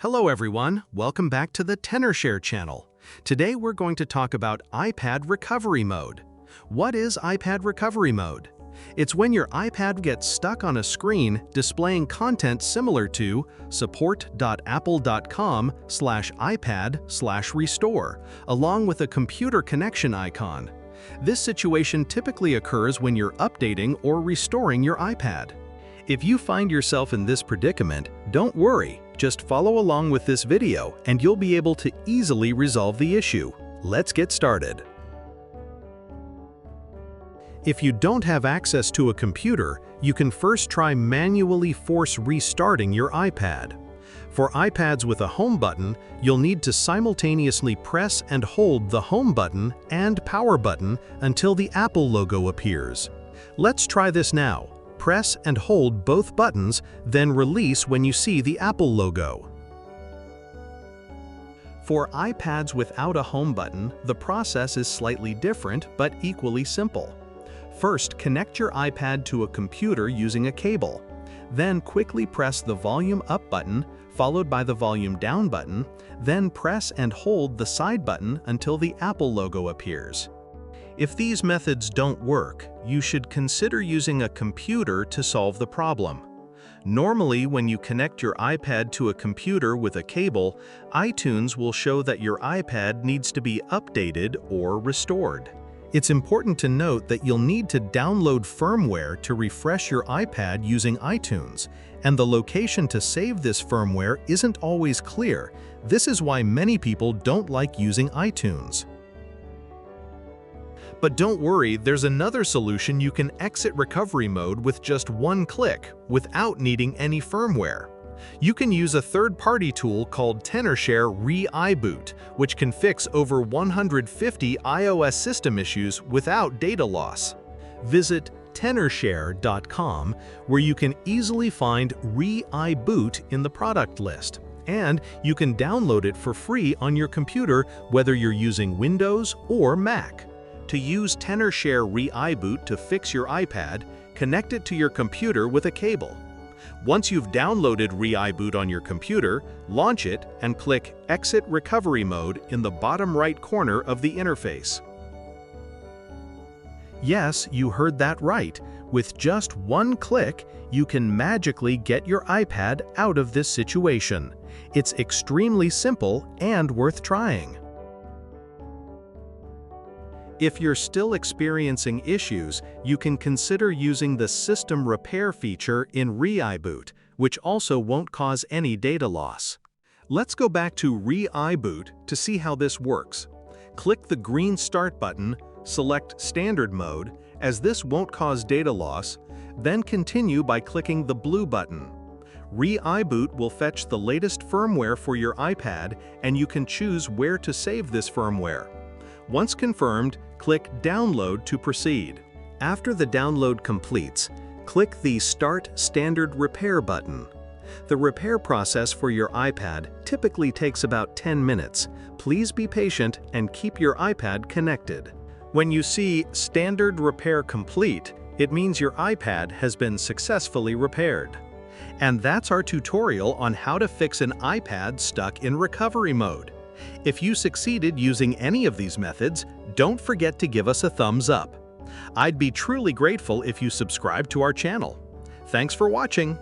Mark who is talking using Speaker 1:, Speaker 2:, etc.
Speaker 1: Hello everyone, welcome back to the Tenorshare channel. Today we're going to talk about iPad recovery mode. What is iPad recovery mode? It's when your iPad gets stuck on a screen displaying content similar to support.apple.com/iPad/restore, along with a computer connection icon. This situation typically occurs when you're updating or restoring your iPad. If you find yourself in this predicament, don't worry. Just follow along with this video and you'll be able to easily resolve the issue. Let's get started. If you don't have access to a computer, you can first try manually force restarting your iPad. For iPads with a home button, you'll need to simultaneously press and hold the home button and power button until the Apple logo appears. Let's try this now. Press and hold both buttons, then release when you see the Apple logo. For iPads without a home button, the process is slightly different but equally simple. First, connect your iPad to a computer using a cable. Then quickly press the volume up button, followed by the volume down button, then press and hold the side button until the Apple logo appears. If these methods don't work, you should consider using a computer to solve the problem. Normally, when you connect your iPad to a computer with a cable, iTunes will show that your iPad needs to be updated or restored. It's important to note that you'll need to download firmware to refresh your iPad using iTunes, and the location to save this firmware isn't always clear. This is why many people don't like using iTunes. But don't worry, there's another solution. You can exit recovery mode with just one click without needing any firmware. You can use a third-party tool called Tenorshare ReiBoot, which can fix over 150 iOS system issues without data loss. Visit tenorshare.com, where you can easily find ReiBoot in the product list. And you can download it for free on your computer, whether you're using Windows or Mac. To use Tenorshare ReiBoot to fix your iPad, connect it to your computer with a cable. Once you've downloaded ReiBoot on your computer, launch it and click Exit Recovery Mode in the bottom right corner of the interface. Yes, you heard that right. With just one click, you can magically get your iPad out of this situation. It's extremely simple and worth trying. If you're still experiencing issues, you can consider using the System Repair feature in ReiBoot, which also won't cause any data loss. Let's go back to ReiBoot to see how this works. Click the green Start button, select Standard Mode, as this won't cause data loss, then continue by clicking the blue button. ReiBoot will fetch the latest firmware for your iPad, and you can choose where to save this firmware. Once confirmed, click Download to proceed. After the download completes, click the Start Standard Repair button. The repair process for your iPad typically takes about 10 minutes. Please be patient and keep your iPad connected. When you see Standard Repair Complete, it means your iPad has been successfully repaired. And that's our tutorial on how to fix an iPad stuck in recovery mode. If you succeeded using any of these methods, don't forget to give us a thumbs up. I'd be truly grateful if you subscribe to our channel. Thanks for watching.